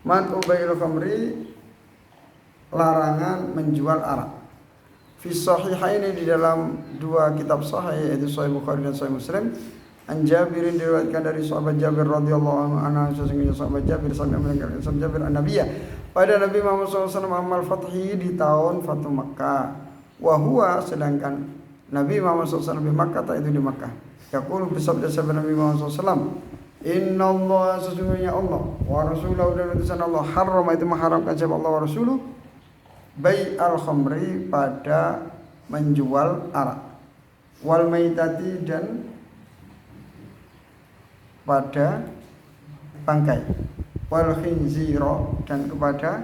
Man ubail khamri, larangan menjual arak. Fi sahihaini, di dalam dua kitab sahih, yaitu Sahih Bukhari dan Sahih Muslim. An Jabirin, diriwayatkan dari sahabat Jabir radhiyallahu anhu, sesungguhnya sahabat Jabir sampai mendengarkan sahabat Jabir an-Nabiyya, pada Nabi Muhammad SAW amal fathi, di tahun Fatu Makkah. Wa huwa, sedangkan Nabi Muhammad SAW di Makkah, itu di Makkah. Yaqulu, bersabda sahabat Nabi Muhammad SAW, Inna Allah, sesungguhnya Allah, wa rasulahu, dan utusan Allah, harrama, itu mengharamkan siapa Allah wa rasuluh, bai'al khamri, pada menjual arak, wal maitati, dan pada bangkai, wal khinziro, dan kepada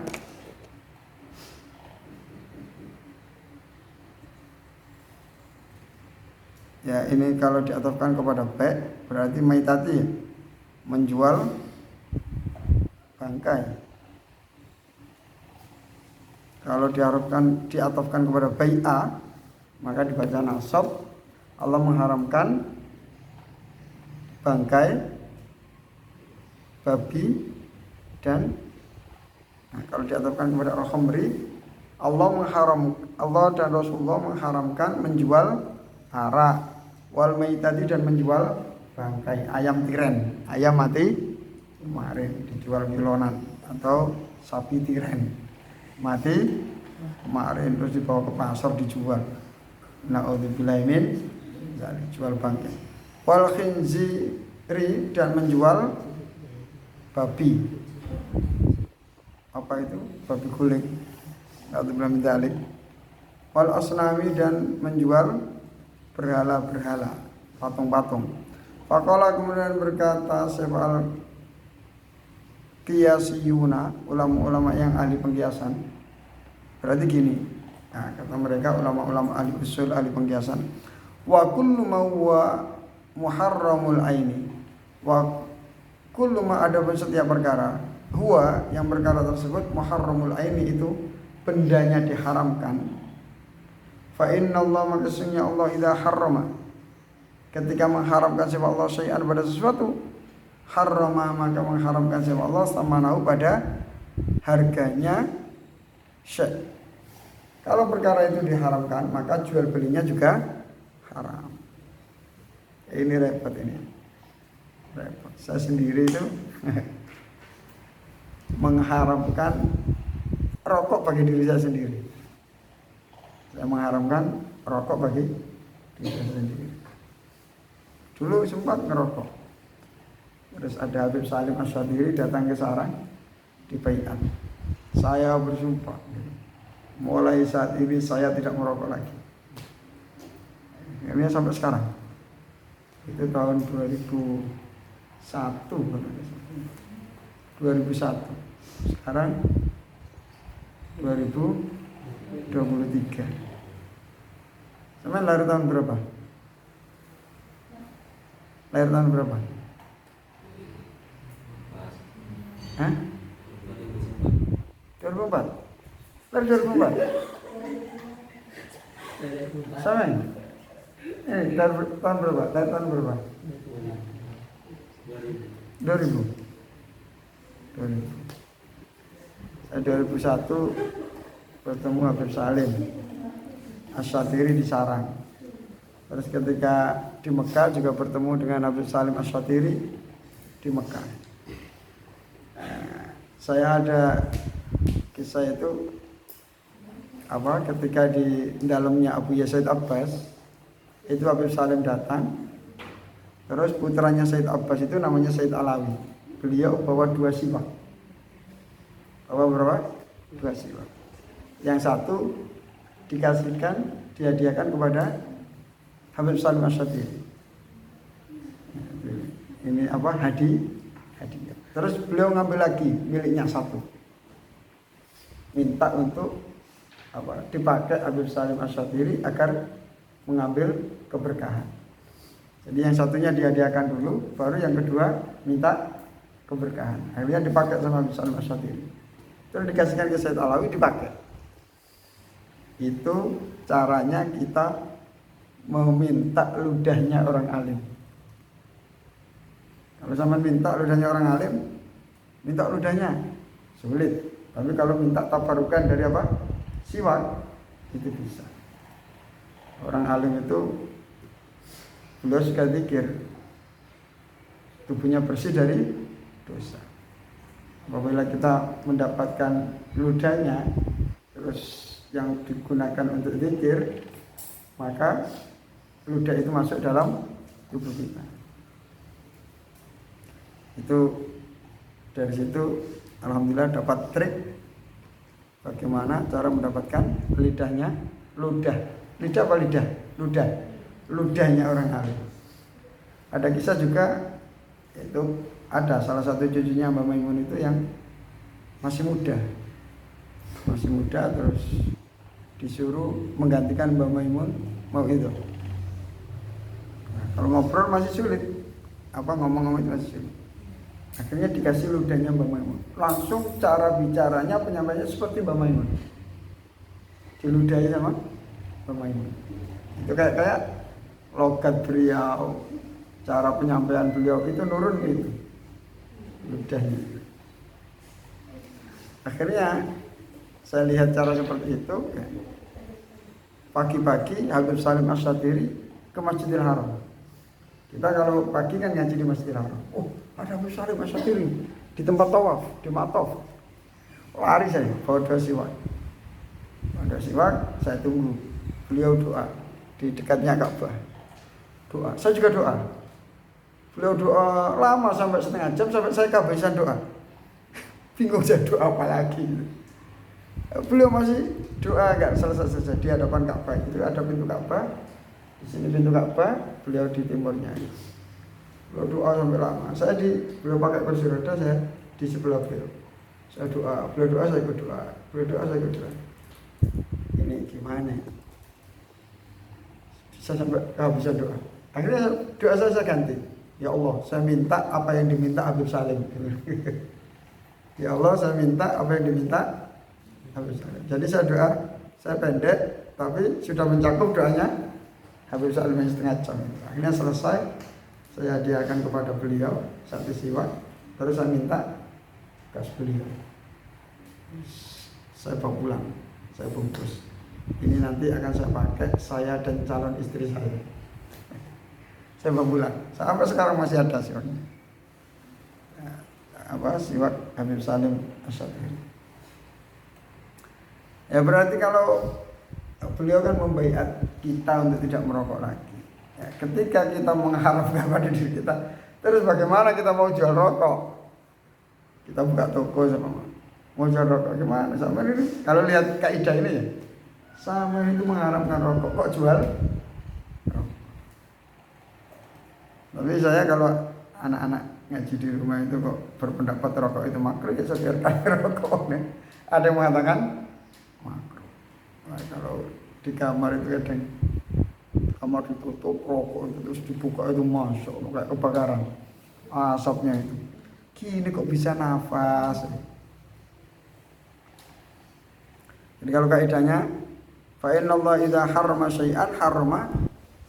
ya ini kalau diatofkan kepada bai berarti maitati, menjual bangkai. Kalau diatofkan kepada bai'a, maka dibaca nasab. Allah mengharamkan bangkai babi, dan kalau diatofkan kepada al-khamri, Allah dan Rasulullah mengharamkan menjual arak, wal maitati, dan menjual bangkai ayam tiren, ayam mati kemarin dijual kilonan, atau sapi tiren mati kemarin terus dibawa ke pasar dijual. Naudzubillahi min dzalik, jual bangkai. Wal khinziri, dan menjual babi, apa itu, babi guling, naudzubillahi min dzalik. Wal asnami, dan menjual berhala-berhala, patung-patung. Faqala, kemudian berkata sebal qiyasiyuna, ulama-ulama yang ahli pengkiasan. Berarti gini, nah, kata mereka ulama-ulama ahli usul, ahli pengkiasan, wa kullu ma huwa muharramul aini, wa kullu ma, ada setiap perkara, huwa, yang perkara tersebut, muharramul aini, itu bendanya diharamkan. Fa inna Allah, maka sesungguhnya Allah, idza harrama, ketika mengharamkan siapa Allah syai'an, pada sesuatu, harrama, maka mengharamkan siapa Allah samanahu, pada harganya syai'. Kalau perkara itu diharamkan, maka jual belinya juga haram. Ini repot ini. Repot. Saya sendiri itu mengharamkan rokok bagi diri saya sendiri. Saya mengharamkan rokok bagi diri saya sendiri. Dulu sempat ngerokok. Terus ada Habib Salim Asyadiri datang ke sarang di baiat. Saya bersumpah, mulai saat ini saya tidak merokok lagi. Ini sampai sekarang. Itu tahun 2001. Sekarang 2023. Sampai lahir tahun berapa? Lahir tahun berapa? Hah? 2004. Lahir 2004. Sampai? Tahun berapa? Lahir tahun berapa? 2000. Saya 2001 bertemu Habib Salim Asyadiri di sarang. Terus ketika di Mekah juga bertemu dengan Habib Salim Asyadiri di Mekah. Saya ada kisah itu ketika di dalamnya Abu Yazid Abbas, itu Habib Salim datang. Terus putranya Said Abbas itu namanya Said Alawi. Beliau bawa 2 siwak. Bawa berapa? 2 siwak. Yang satu dihadiahkan kepada Habib Salim Asyadiri. Ini hadiah. Terus beliau ngambil lagi miliknya satu. Minta untuk dipakai Habib Salim Asyadiri agar mengambil keberkahan. Jadi yang satunya dihadiahkan dulu, baru yang kedua minta keberkahan. Akhirnya dipakai sama Habib Salim Asyadiri. Terus dikasihkan ke Said Alawi, dipakai. Itu caranya kita meminta ludahnya orang alim. Kalau sama minta ludahnya orang alim, minta ludahnya. sulit. Tapi kalau minta tabarukan dari apa? Siwak, itu bisa. Orang alim itu beliau suka zikir, tubuhnya bersih dari dosa. Apabila kita mendapatkan ludahnya terus yang digunakan untuk zikir, maka ludah itu masuk dalam tubuh kita. Itu dari situ alhamdulillah dapat trik bagaimana cara mendapatkan ludah apa lidah? Ludahnya orang alim. Ada kisah juga, itu ada salah satu cucunya Mbak Maimun itu yang masih muda terus disuruh menggantikan Mbak Maimun mau itu. Nah, kalau ngobrol masih sulit, ngomong-ngomong itu masih sulit. Akhirnya dikasih ludahnya Mbak Maimun. Langsung cara bicaranya, penyampaiannya seperti Mbak Maimun. Diludahi sama Mbak Maimun. Itu kayak logat beliau, cara penyampaian beliau itu nurun gitu. Ludahnya. Akhirnya saya lihat cara seperti itu. Pagi-pagi Habib Salim Asyatiri ke Masjidil Haram. Kita kalau pagi kan ngaji di Masjidil Haram. Oh, ada Habib Salim Asyatiri di tempat tawaf, di Mataf. Lari saya, bawa dua siwak. Saya tunggu. Beliau doa di dekatnya Ka'bah. Doa, saya juga doa. Beliau doa lama sampai setengah jam, sampai saya kehabisan doa. Bingung saya doa apa lagi. Beliau masih doa enggak selesai-selesai di hadapan Ka'bah. Itu ada pintu Ka'bah. Di sini pintu Ka'bah, beliau di timurnya. Beliau doa sampai lama. Beliau pakai kursi roda, saya di sebelah beliau. Saya doa, beliau doa, saya ikut doa. Beliau doa, saya ikut doa. Ini gimana? Saya sampai kehabisan doa. Akhirnya doa saya ganti. Ya Allah, saya minta apa yang diminta Habib Salim. Ya Allah, saya minta apa yang diminta Habib Salim. Jadi saya doa, saya pendek, tapi sudah mencakup doanya Habib Salim yang setengah jam. Akhirnya selesai, saya hadiahkan kepada beliau satu siwak, terus saya minta gas beliau. Saya bawa pulang, saya bungkus. Ini nanti akan saya pakai, saya dan calon istri saya. Saya bawa pulang. Sampai sekarang masih ada siwaknya. Siwak Habib Salim Asyatiri. Ya berarti kalau beliau kan membaiat kita untuk tidak merokok lagi. Ya, ketika kita mengharapkan pada diri kita, terus bagaimana kita mau jual rokok? Kita buka toko sama mau jual rokok gimana? Sama ini kalau lihat kaidah ini ya, sama itu mengharapkan rokok kok jual rokok. Tapi saya kalau anak-anak ngaji di rumah itu kok berpendapat rokok itu makruh, ya saya biarkan rokok. Ada yang mengatakan makruh. Nah, kalau di kamar itu kadang kamar ditutup, rokok itu terus dibuka itu masuk kayak kebakaran asapnya itu. Gini kok bisa nafas? Jadi kalau kaidahnya fa innallaha idza harrama syai'an harrama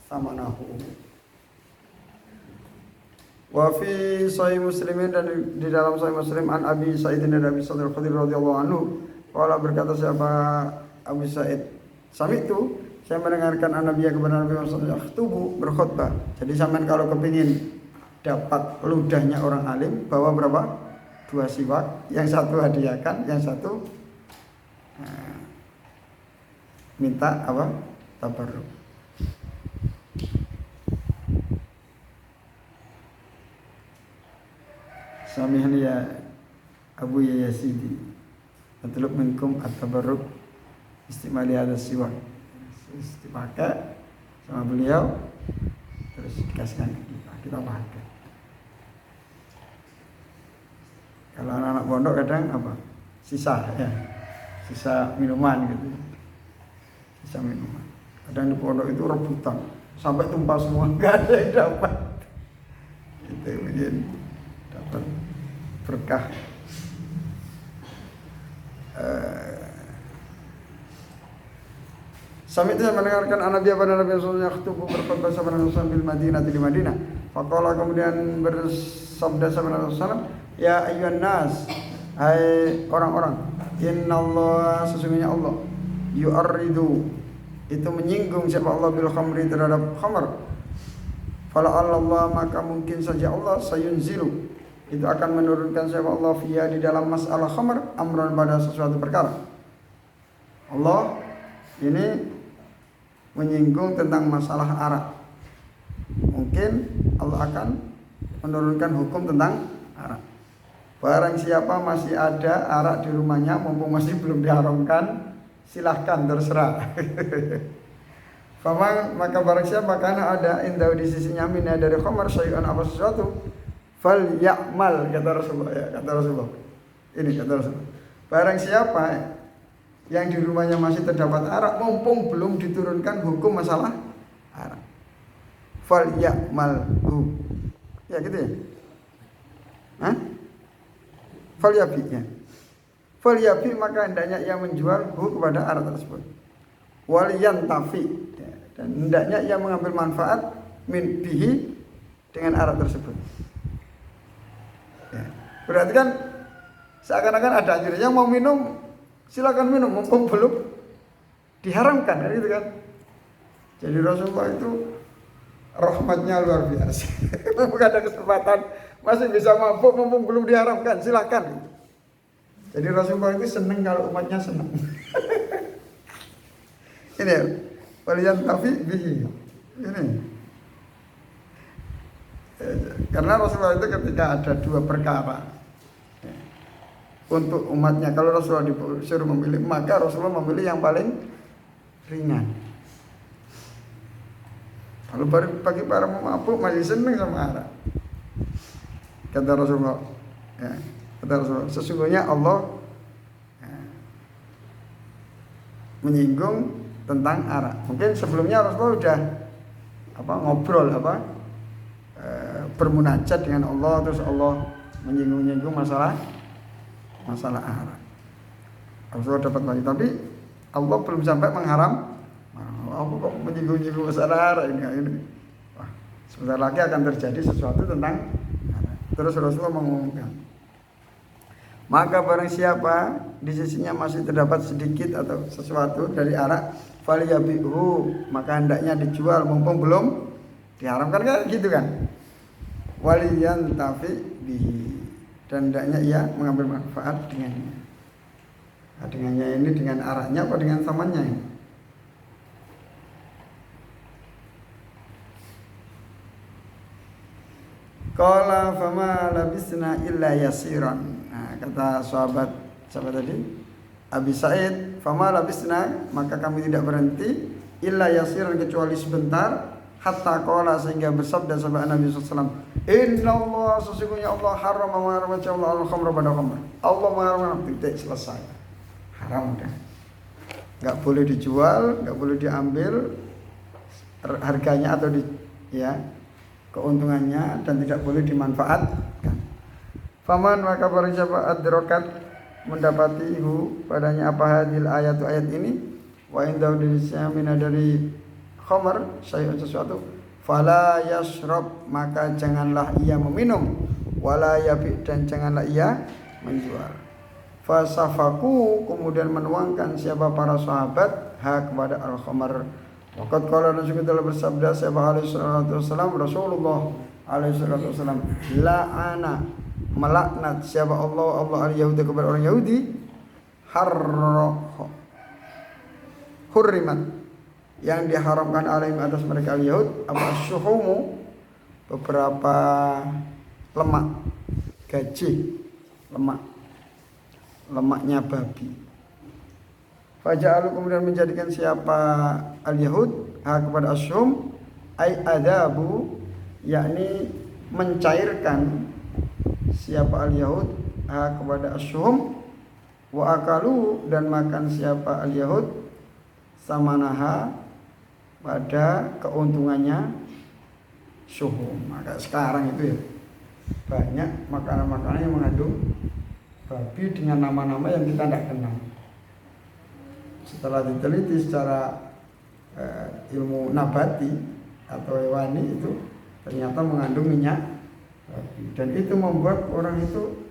thamanahu. Wa fi sahih Muslimin, dan di dalam sahih Muslim an Abi Sa'id bin Abi Sa'id al-Khudri radhiyallahu anhu, qala berkata siapa Abu Sa'id, sami'tu, saya mendengarkan Nabi kepada Nabi Muhammad SAW berkhutbah. Jadi sampean kalau kepingin dapat ludahnya orang alim, bawa berapa? 2 siwak, yang satu hadiahkan, yang satu minta apa? Tabarruk. Samihani ya Abu Yazidi, atlub minkum at-tabarruk istimali ada siwak. Dipakai sama beliau, terus dikasihkan kita pakai. Kalau anak-anak pondok kadang apa? Sisa minuman gitu. Sisa minuman. Kadang di pondok itu rebutan sampai tumpah semua, nggak ada yang dapat. Itu mungkin dapat berkah. Sampai itu saya mendengarkan Nabi sallallahu alaihi wasallam berkhutbah sama Nabi di Madinah. Faqala, kemudian bersabda sama Nabi sallallahu alaihi wasallam, ya ayyuhan nas, hai orang-orang, innallaha sesungguhnya Allah yu'arridu itu menyinggung siapa Allah bil khamri terhadap khamr. Fala Allah maka mungkin saja Allah sayunzilu itu akan menurunkan siapa Allah fiha di dalam masalah khamr amran pada sesuatu perkara. Allah ini menyinggung tentang masalah arak. Mungkin Allah akan menurunkan hukum tentang arak. Barang siapa masih ada arak di rumahnya mumpung masih belum diharamkan, silahkan terserah. Faman maka barang siapa karena ada indah di sisinya minha dari khamar syai'an apa sesuatu, fal ya'mal kata Rasulullah ya, kata Rasulullah. Ini kata Rasulullah. Barang siapa yang di rumahnya masih terdapat arak mumpung belum diturunkan hukum masalah arak, fal ya'malhu. Ya gitu ya. Hah? Fal yabi ya. Fal yabi maka hendaknya ia menjual kepada arak tersebut. Wal yantafi dan hendaknya ia mengambil manfaat min bihi dengan arak tersebut. Ya. Berarti kan seakan-akan ada anjuran yang mau minum silakan minum mumpung belum diharamkan kan gitu kan. Jadi Rasulullah itu rahmatnya luar biasa. Mumpung ada kesempatan masih bisa mabuk mumpung belum diharamkan silakan. Jadi Rasulullah itu senang kalau umatnya senang. Ini ya, waliyan tafi bihi. Ini. Karena Rasulullah itu ketika ada dua perkara untuk umatnya, kalau Rasulullah disuruh memilih, maka Rasulullah memilih yang paling ringan. Kalau bagi para pemabuk masih senang sama arak. Kata Rasulullah, ya, kata Rasulullah, sesungguhnya Allah menyinggung tentang arak. Mungkin sebelumnya Rasulullah sudah ngobrol bermunajat dengan Allah, terus Allah menyinggung masalah arak. Rasulullah dapat lagi, tapi Allah belum sampai mengharam. Apa kok menyinggung masalah arak ini? Wah, sebentar lagi akan terjadi sesuatu tentang arak. Terus Rasulullah mengumumkan, maka barang siapa di sisinya masih terdapat sedikit atau sesuatu dari arak, faliyabihu maka hendaknya dijual mumpung belum diharamkan kan gitu kan. Waliyan tafi bihi dan hendaknya ia mengambil manfaat dengannya. Nah, dengannya ini dengan araknya apa dengan samannya ini? Qala fama labisna illa yasiran. Nah, kata sahabat tadi Abi Sa'id, fama labisna maka kami tidak berhenti illa yasiran kecuali sebentar, hatta qala sehingga bersabda sahabat Nabi SAW, inna Allah sesungguhnya Allah haram mengharamkan Allah al-khamra pada khamr. Allah mengharamkan, titik, selesai. Haram dah. Enggak boleh dijual, enggak boleh diambil harganya atau keuntungannya, dan tidak boleh dimanfaatkan. Faman maka barang siapa adrakat mendapati padanya apa hadil ayat ini, wa indahu dirisnya mina dari khamar syai'un sesuatu, fala yashrab maka janganlah ia meminum, wala yabi dan janganlah ia menjual. Fasafaku kemudian menuangkan siapa para sahabat kepada al-khamar. Waqad qala Rasulullah telah bersabda siapa alaihi salatu wasallam, Rasulullah alaihi salatu wasallam, la'ana melaknat siapa Allah al-Yahudi kepada orang Yahudi, hurrimat yang diharamkan alaihim atas mereka al-Yahud apa syuhumu beberapa lemak gaji, lemaknya babi. Faja'alu kemudian menjadikan siapa al-Yahud kepada asyum ay adabu yakni mencairkan siapa al-Yahud kepada asyum, wa akalu dan makan siapa al-Yahud samanaha pada keuntungannya syuhum. Maka sekarang itu ya banyak makanan-makanan yang mengandung babi dengan nama-nama yang kita tidak kenal. Setelah diteliti secara ilmu nabati atau hewani itu ternyata mengandung minyak babi, dan itu membuat orang itu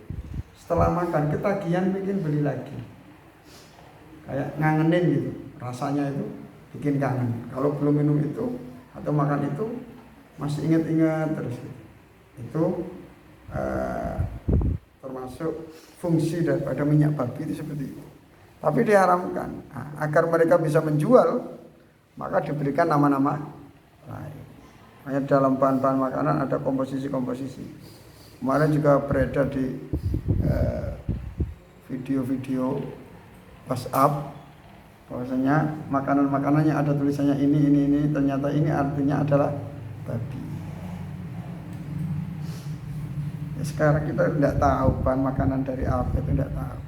setelah makan ketagihan bikin beli lagi. Kayak ngangenin gitu. Rasanya itu bikin kangen. Kalau belum minum itu atau makan itu masih ingat-ingat terus. Itu termasuk fungsi daripada minyak babi itu seperti itu. Tapi diharamkan. Nah, agar mereka bisa menjual, maka diberikan nama-nama lain. Makanya dalam bahan-bahan makanan ada komposisi-komposisi. Kemarin juga beredar di video-video WhatsApp bahwasanya makanan-makanannya ada tulisannya ini, ternyata ini artinya adalah babi. Ya, sekarang kita tidak tahu bahan makanan dari apa, itu tidak tahu.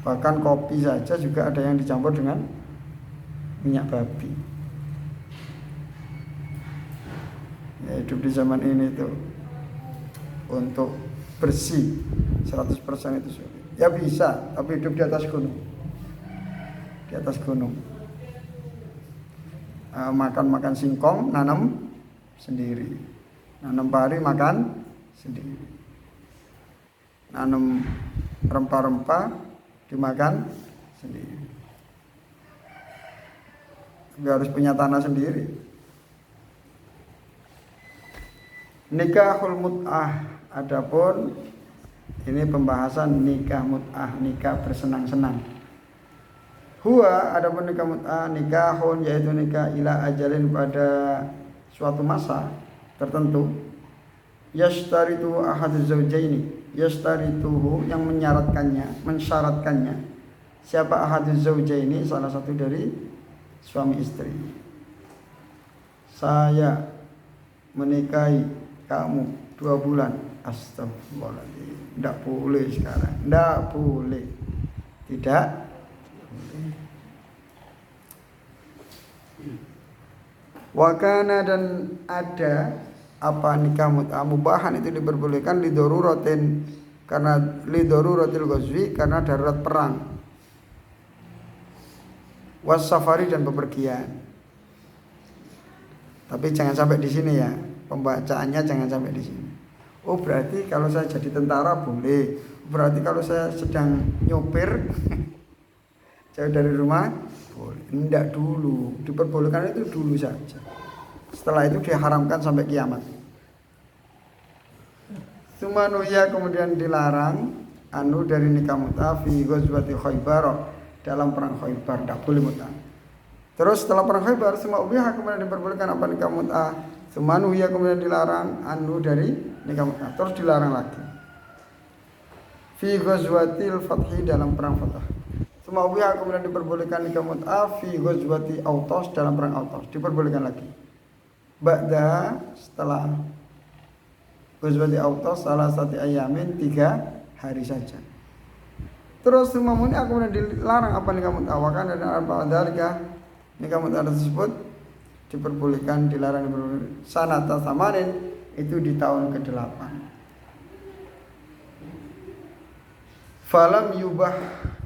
Bahkan kopi saja juga ada yang dicampur dengan minyak babi. Ya, hidup di zaman ini tuh untuk bersih 100% itu sulit. Ya bisa, tapi hidup di atas gunung. Di atas gunung. Makan singkong, nanam sendiri. Nanam pari, makan sendiri. Nanam rempah-rempah, dimakan sendiri. Tapi harus punya tanah sendiri. Nikahul mut'ah. Adapun ini pembahasan nikah mut'ah, nikah bersenang-senang. Huwa, adapun nikah mut'ah, nikahun yaitu nikah ila ajalin pada suatu masa tertentu. Yashtaritu ahaduz zawjaini, yashtarituhu yang mensyaratkannya. Siapa ahaduz zawjaini? Salah satu dari suami istri. Saya menikahi kamu 2 bulan. Astagfirullahaladzim. Tidak boleh sekarang. Tidak boleh. Tidak boleh. Wakana dan ada apa nikah mut'ah mubahan itu diperbolehkan lidoruratin karena lidoruratil ghazwi karena darurat perang. Was-safari dan bepergian. Tapi jangan sampai di sini ya. Pembacaannya jangan sampai di sini. Oh berarti kalau saya jadi tentara boleh. Berarti kalau saya sedang nyopir jauh dari rumah boleh. Tidak dulu. Diperbolehkan itu dulu saja. Setelah itu diharamkan sampai kiamat. Sumanuya kemudian dilarang anu dari nikah mut'ah fi ghazwati Khaybar, dalam perang Khaybar tidak boleh mut'ah. Terus setelah perang Khaybar semua ubiyah kemudian diperbolehkan apa nikah mut'ah. Sumanuya kemudian dilarang anu dari nikah mut'ah. Terus dilarang lagi. Fi ghazwatil fathi, dalam perang Fath. Semua ubiyah kemudian diperbolehkan nikah mut'ah fi ghazwati Autos, dalam perang Autos diperbolehkan lagi. Ba'da, setelah ghazwati Autos salah satu ayamin 3 hari saja. Terus semua ini kemudian dilarang apa nikah mut'ah. Wakan dan apa dalika nikah mut'ah tersebut diperbolehkan, dilarang diperbolehkan. Sanata samanin itu di tahun ke-8. Falam yubah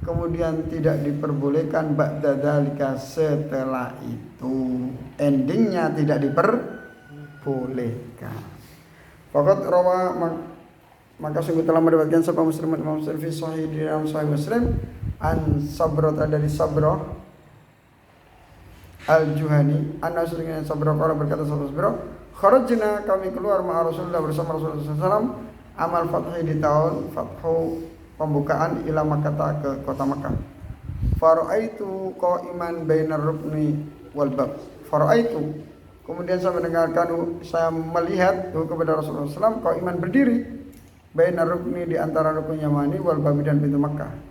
kemudian tidak diperbolehkan ba'da dzalika, setelah itu endingnya tidak diperbolehkan. Faqad rawa, maka sungguh telah meriwayatkan sapa Muslim fi sahih di dalam sahih Muslim an Sabrata dari Sabrah Al-Juhani, anna sesungguhnya Sabrah qala berkata Sabrah, kharajna kami keluar ma'a Rasulullah bersama Rasulullah SAW amal fathi di tahun fathu pembukaan ila Makkah ke kota Makkah. Faraitu qa'iman bainar rukni wal bab. Faraitu kemudian saya mendengarkan, saya melihat kepada Rasulullah SAW qa'iman berdiri bainar rukni di antara rukun Yamani wal bab dan pintu Makkah.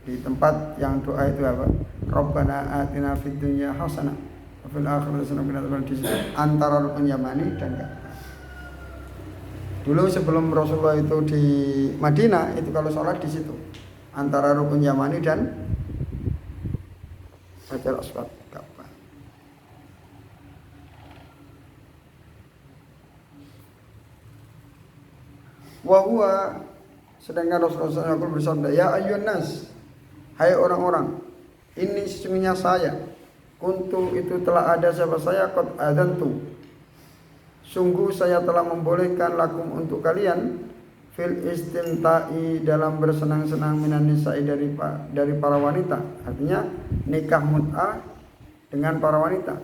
Di tempat yang doa itu apa? Rabbana atina fid dunya hasanah wa fil akhirati hasanah wa qina adzabannar, antara rukun Yamani dan Ka'bah. Dulu sebelum Rasulullah itu di Madinah itu kalau sholat di situ antara rukun Yamani dan Hajar Aswad Ka'bah. Wa huwa, sedangkan Rasulullah SAW bersabda, ya ayyuhan nas, hai orang-orang, ini sesungguhnya saya, kuntu itu telah ada siapa saya, qad adantu, sungguh saya telah membolehkan lakum untuk kalian, fil istimta'i dalam bersenang-senang minan nisa'i dari para wanita. Artinya nikah mut'ah dengan para wanita.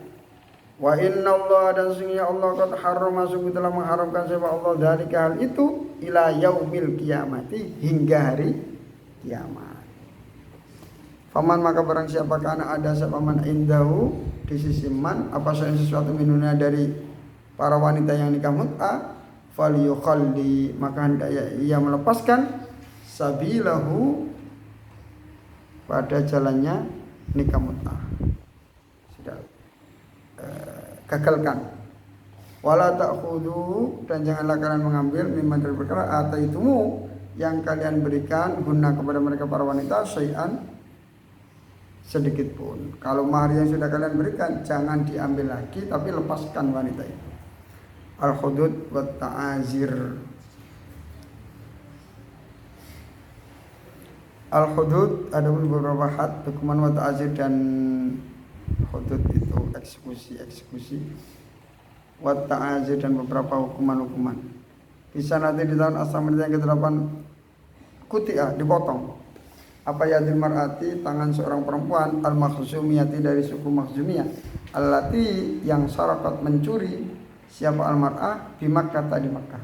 Wa inna Allah dan sungguhnya Allah qad harrama sungguh telah mengharamkan siapa Allah dari hal itu ila yaumil kiamati hingga hari kiamat. Faman maka barang siapa kana ada siapa man indahu di sisi man apa sesuatu minunnya dari para wanita yang nikah mut'ah falyukhalli maka hendaknya ia melepaskan sabilahu pada jalannya nikah mut'ah. Sudah gagalkan. Wala ta'khudhu dan janganlah kalian mengambil mimma dari perkara ataitumu yang kalian berikan guna kepada mereka para wanita syai'an sedikit pun. Kalau mahar yang sudah kalian berikan jangan diambil lagi tapi lepaskan wanita itu. Al-hudud wa ta'azir. Al-hudud ada beberapa had, hukuman wa ta'azir dan hudud itu eksekusi wa ta'azir dan beberapa hukuman-hukuman. Bisa nanti di tahun asal yang ke-8 kutia dipotong. Apa yadil mar'ati tangan seorang perempuan al-makhzumiyati dari suku Makhzumiyah allati yang sarakat mencuri siapa al-mar'ah di Makkah di Makkah.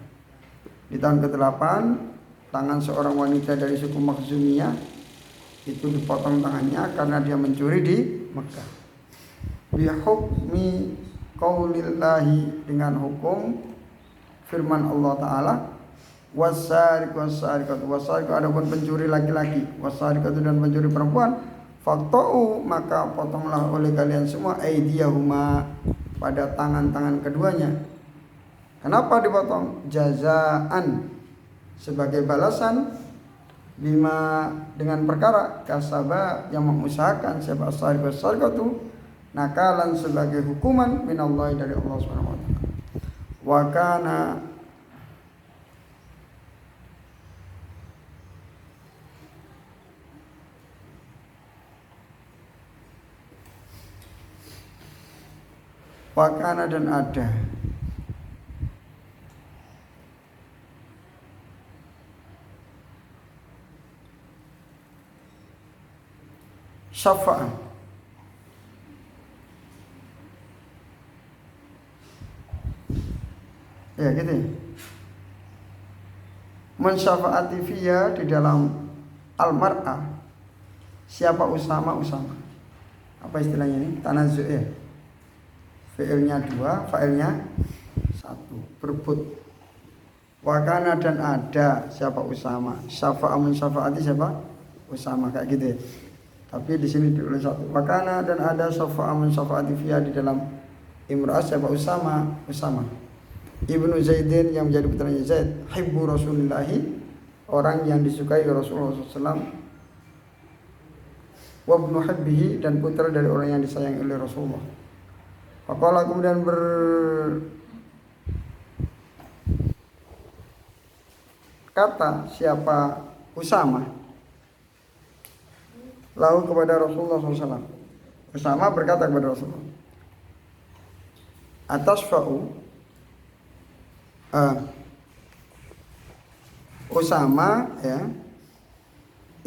Di tahun ke-8 tangan seorang wanita dari suku Makhzumiyah itu dipotong tangannya karena dia mencuri di Makkah. Bihukmi qaulillahi dengan hukum firman Allah Ta'ala wasariqu wasariqatu adapun pencuri laki-laki wasariqatu dan pencuri perempuan faqta'u maka potonglah oleh kalian semua aydiyahuma pada tangan-tangan keduanya. Kenapa dipotong? Jazaan sebagai balasan bima dengan perkara kasaba yang mengusahakan siapa as-sariqatu nakalan sebagai hukuman minallahi dari Allah Subhanahu wa taala. Wa kana Wakana dan ada syafa'ah ya gitu ya. Mensyafaati fiya di dalam al-mar'ah siapa Usama apa istilahnya ini tanazu' ya. Fi'ilnya 2, fa'ilnya 1 berebut. Wakana dan ada siapa Usama. Syafa'a mensyafaati siapa? Usama kayak gitu ya. Tapi di sini ditulis 1. Wakana dan ada syafa'a mensyafaati fiha di dalam imra'ah siapa Usama. Ibnu Zaidin yang menjadi putranya Zaid, hibbu Rasulillahi orang yang disukai Rasulullah SAW. Wa ibnu hibbihi dan putra dari orang yang disayangi oleh Rasulullah. Faqala kemudian berkata siapa Usama lalu kepada Rasulullah SAW. Usama berkata kepada Rasulullah, atasfa'u Usama ya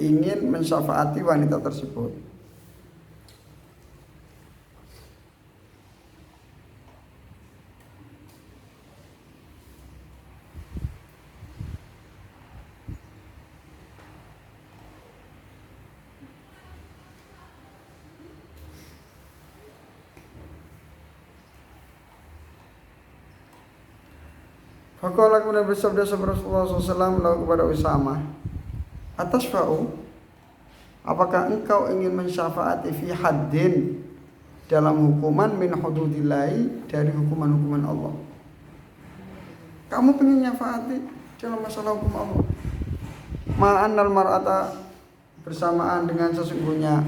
ingin mensyafaati wanita tersebut. Faqala kemudian bersabda Rasulullah SAW lalu kepada Usama, atasfa'u apakah engkau ingin mensyafaati fi haddin dalam hukuman min hududillahi dari hukuman-hukuman Allah. Kamu ingin nyafaati dalam masalah hukum Allah. Ma'annal mar'ata bersamaan dengan sesungguhnya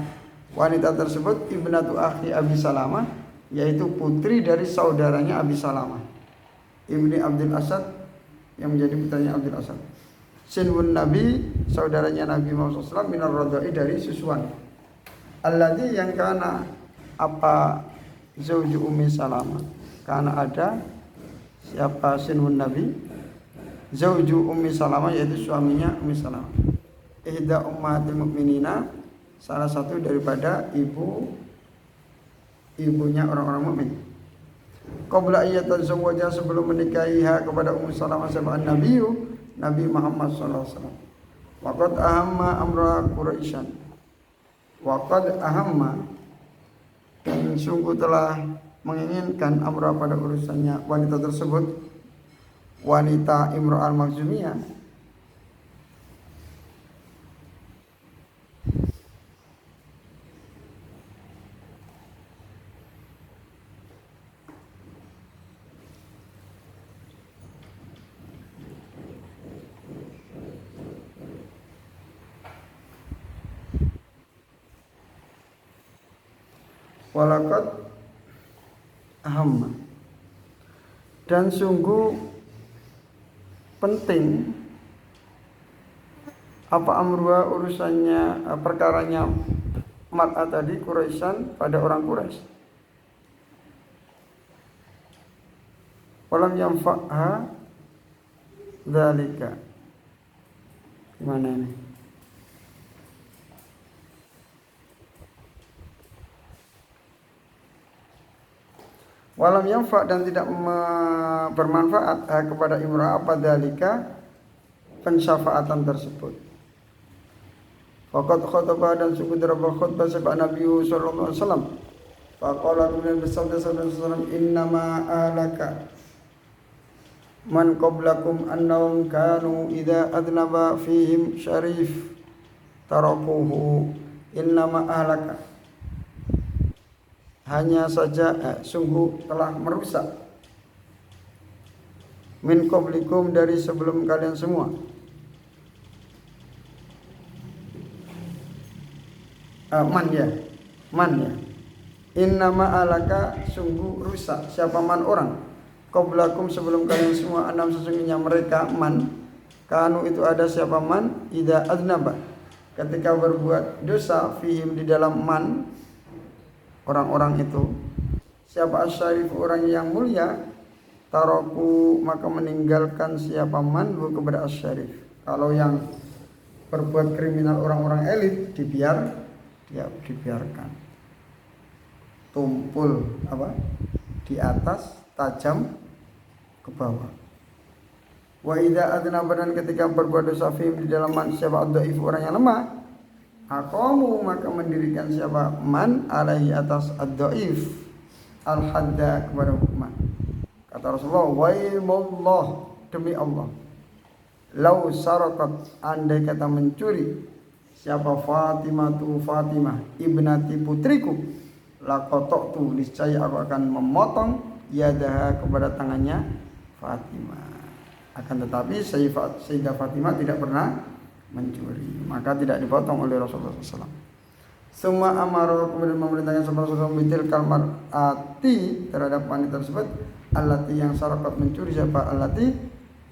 wanita tersebut ibnatu akhi Abi Salamah yaitu putri dari saudaranya Abi Salamah Ibni Abdul Asad yang menjadi putranya Abdul Asad. Sinwun Nabi, saudaranya Nabi Muhammad SAW minar radha'i dari susuan. Alladzi yang kana apa zauju Ummi Salamah. Karena ada siapa Sinwun Nabi zauju Ummi Salamah, yaitu suaminya Ummi Salamah. Ihda ummahatil mukminina, salah satu daripada ibunya orang-orang mukmin. Qabla ayyatazawwaja, sebelum menikahiha kepada Ummu Salamah sab'an nabiyyu, Nabi Muhammad sallallahu alaihi wasallam. Waqad ahamma amra Quraisyan. Waqad ahamma, dan sungguh telah menginginkan amra pada urusannya wanita tersebut, wanita Imra al-Makhzumiyah, walaqad ahamma, dan sungguh penting apa amruha, urusannya, perkaranya mar'ah tadi, Quraisyan, pada orang Quraisy. Walam yanfa'ha dzalika. Gimana ini? Walam yanfa', dan tidak bermanfaat kepada imra'ah pada dzalika, pensyafaatan tersebut. Faqad khataba, dan sungguh telah berkhutbah sapa Nabi sallallahu alaihi wasallam. Faqala, kemudian bersabda sallallahu alaihi wasallam, innama alaka man qablakum annahum kanu idza adnaba fihim syarif tarakuhu. Innama alaka, hanya saja sungguh telah merusak, min qablikum, dari sebelum kalian semua, man ya, innama alaka, sungguh rusak, siapa man orang, qablakum, sebelum kalian semua, anam, sesungguhnya mereka, man, kanu itu ada siapa man, idza aznaba, ketika berbuat dosa, fihim, di dalam man, orang-orang itu, siapa asyarif, orang yang mulia, taraku, maka meninggalkan siapa man kepada asyarif. Kalau yang berbuat kriminal orang-orang elit dibiarkan, tumpul di atas, tajam ke bawah. Wa idza adnaba, dan ketika berbuat dosa fihim, di dalam man, siapa dhaif, orang yang lemah, aqamu, maka mendirikan siapa man alaihi, atas ad-dhaif, al-hadda, kepada hukuman. Kata Rasulullah, wailullah, demi Allah, lau sarakat, andai kata mencuri siapa Fatimah ibnati, putriku, laqata'tu, niscaya aku akan memotong yadaha, kepada tangannya Fatimah. Akan tetapi Sayyidah Fatimah tidak pernah mencuri, maka tidak dipotong oleh Rasulullah SAW. Semua amaro, kemudian memerintahkan sama Rasulullah bitil kalmar ati, terhadap wanita tersebut, allati, yang sarakat, mencuri siapa, allati,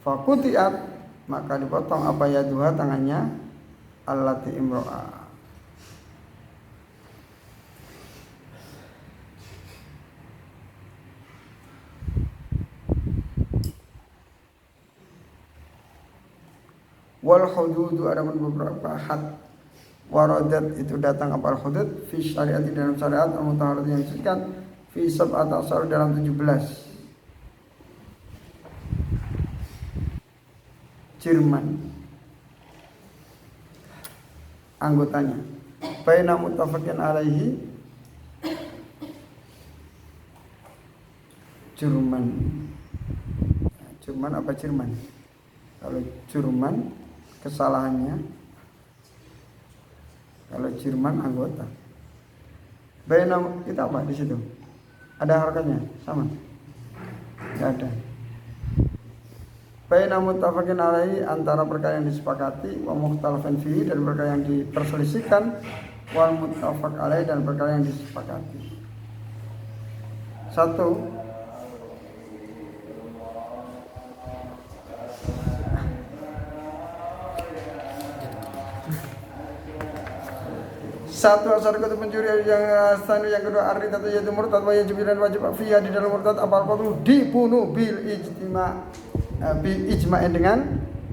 fakutiat, maka dipotong apa yaduha, tangannya allati imro'ah. Wal hududu, ada beberapa had, waradat, itu datang apa hudud, fi syariat, dalam syariat, al-mutahharat, yang disucikan, fi sab'at asyar, dalam 17 Jerman anggotanya. Baina muttafaqin alaihi, Jerman apa Jerman? Kalau Jerman kesalahannya, kalau Jerman anggota. Baina, kita apa di situ? Ada harokatnya sama? Tidak ada. Baina muttafaqin alaihi, antara perkara yang disepakati, wa mukhtalafan fihi, dan perkara yang diperselisihkan, wal muttafaq alaihi, dan perkara yang disepakati. Satu asar kata pencuri, yang satu, yang kedua arti, atau yaitu murtad, wa yajib, dan wajib fiha, di dalam murtad, apal qatlu, dibunuh bil ijtima, bi ijma'in dengan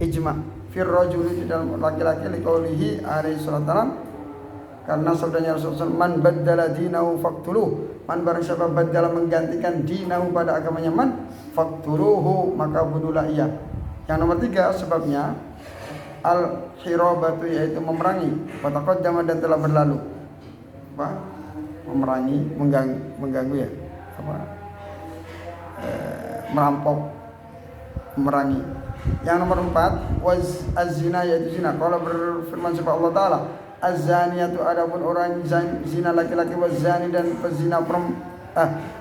ijma' fir rajuli di dalam laki-laki liqaulihi alaihi salam, karena sabdanya Rasulullah, man baddala dinahu faqtuluh, man barang siapa baddala menggantikan dinahu pada agamanya man faqtuluhu, maka bunuhlah ia. Yang nomor 3 sebabnya al hirabatu, yaitu memerangi, wa taqaddama dan telah berlalu. Apa? Memerangi, mengganggu ya. Apa? Merampok, memerangi. Yang nomor 4 waz az-zina, yaitu zina. Kalau berfirman sifat Allah Ta'ala, az-zaniyatu, adapun orang zina laki-laki, waz-zani dan pezina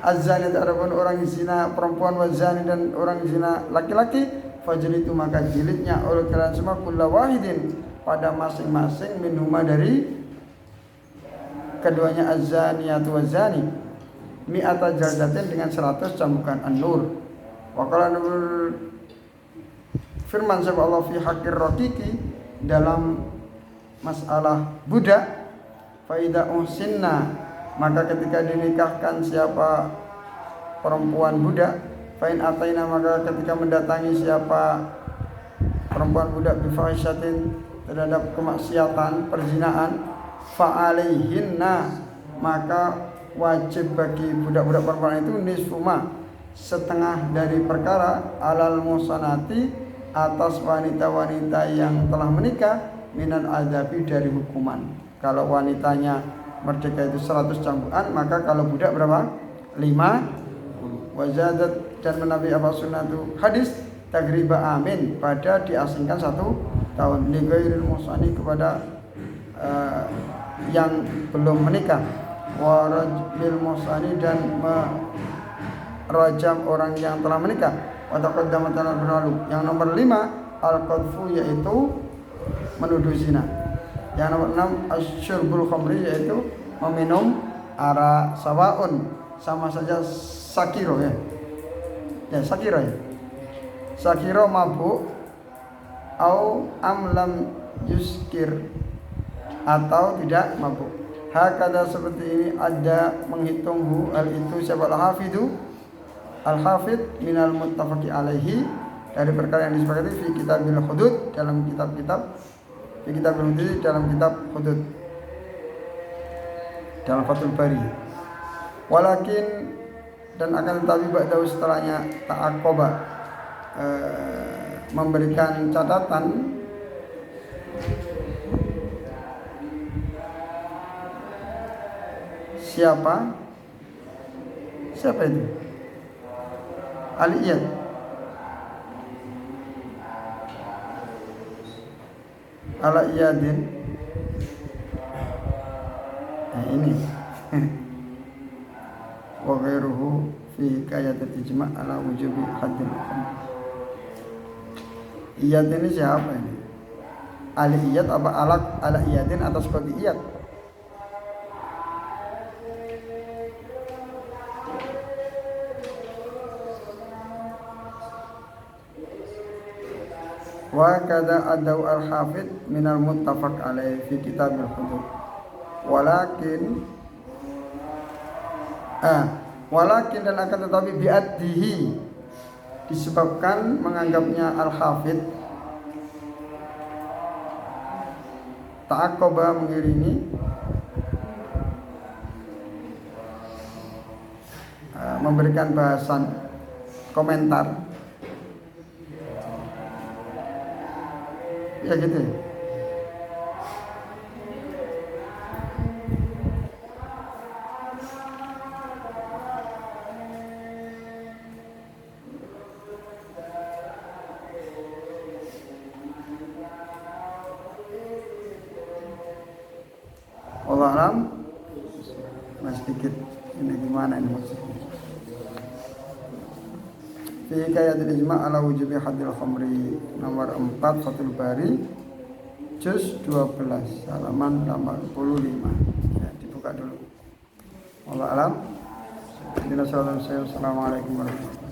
az-zaniyatu, adapun orang zina perempuan, waz-zani dan orang zina laki-laki, fajlidu, maka jilidnya oleh kalian semua kulla wahidin, pada masing-masing minhuma dari keduanya, az-zaniyatu waz-zani, mi'ata jaldatin, dengan 100 cambukan. An-Nur. Wa qala firman sapa Allah fi haqqir raqiqi, dalam masalah budak, fa idza uhsinna, maka ketika dinikahkan siapa perempuan budak, fa in ataina, maka ketika mendatangi siapa perempuan budak bifahisyatin, terhadap kemaksiatan perzinaan, fa alaihinna, maka wajib bagi budak-budak perempuan itu nisfuma, setengah dari perkara, alal musanati, atas wanita-wanita yang telah menikah, minal adabi, dari hukuman. Kalau wanitanya merdeka itu 100 cambukan, maka kalau budak berapa? 50. Wajadat, dan menabi apa sunnatu hadis tagriba amin, pada diasingkan 1 tahun, li ghairil musani, kepada yang belum menikah, wa rajbil musani, dan merajam orang yang telah menikah, wa taqaddama telah berlalu. Yang nomor 5 al-qadfu, yaitu menuduh zina. Yang nomor 6 asyurbul khamri, yaitu meminum arak, sawaun, sama saja sakiro ya. Ya, sakiro ya. Sakiro mabuk, au amlam yuskir, atau tidak mabuk. Hakada, seperti ini, ada menghitunghu, al itu siapa al-hafid minal muttafaqi alaihi, dari perkara yang disepakati fi kitabil hudud, dalam kitab-kitab fi kitabil hudud, dalam kitab hudud, dalam Fathul Bari. Walakin, dan akan tetapi ba'da, setelahnya, ta'aqoba, memberikan catatan, siapa itu? Al-Iyad. Al-Iyadin. Nah ini. Wa ghairuhu fi hikayatil ijma' ala wujubi haddil hukum. Iyad ini siapa ini? Al-Iyad apa Al-Iyadin atas kode Iyad? Wa kada adau al-hafid minal muttafaq alaihi fi kitabil hudud. Walakin dan akan tetapi bi'addihi, disebabkan menganggapnya al-hafid, ta'aqoba, mengiringi, memberikan bahasan, komentar, ya gitu ya. Allah alam. Mas sedikit ini gimana ini maksudnya? Fi hikayatil ijma' ala wujubi haddil khamri, nomor 4 Fathul Bari, juz 12, halaman 85. Ya, dibuka dulu. Allah alam. Assalamualaikum warahmatullahi wabarakatuh.